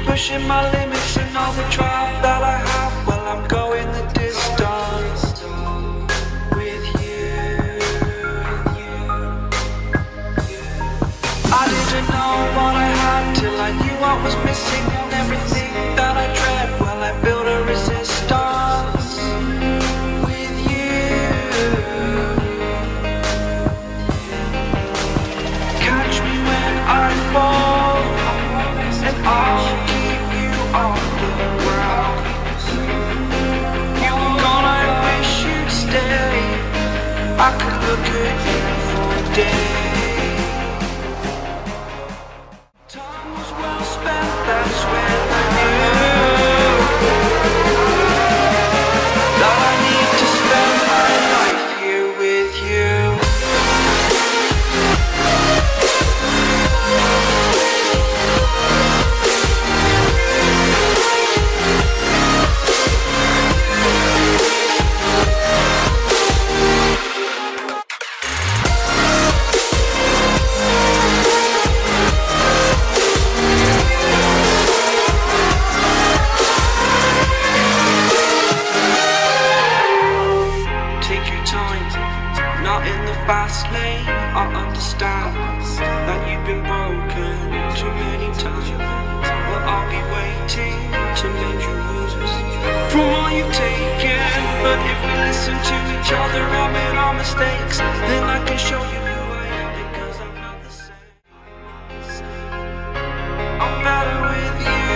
pushing my limits and all the drive that I have. Well, I'm going the distance with you. I didn't know what I had till I knew what was missing, and everything that I dread, well, I built a resistance with you. Catch me when I fall, and I'll keep you on the ground. You were gone, I wish you'd stay. I could look at you for days. Time was well spent, that's when I knew that I need to spend my life here with you. Fast lane, I understand that you've been broken too many times, but I'll be waiting to mend your wounds from all you've taken. But if we listen to each other and admit our mistakes, then I can show you who I am, because I'm not the same. I'm better with you.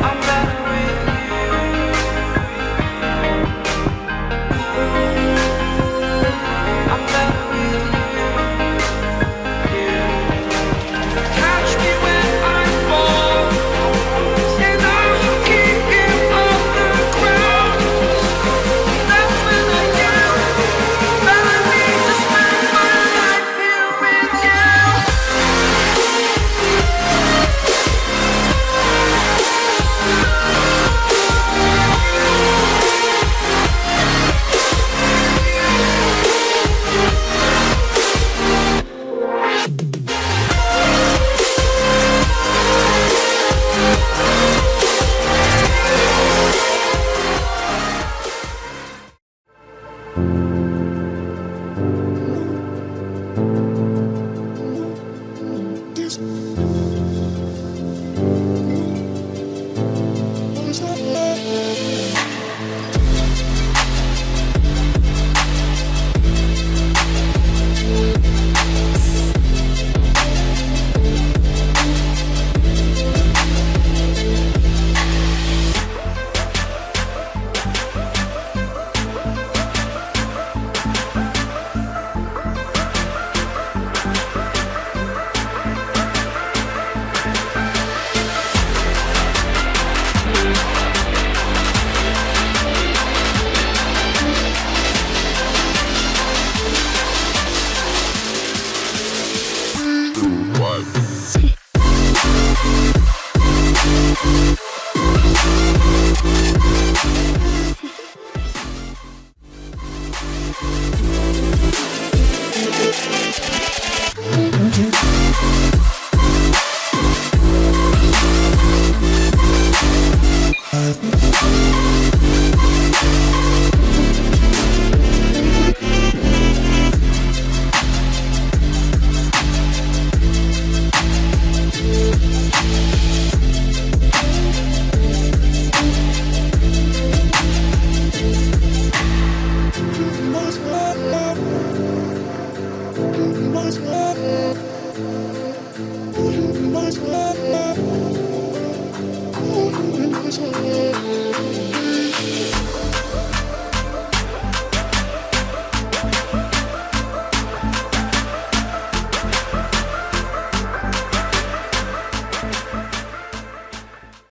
I'm better with you.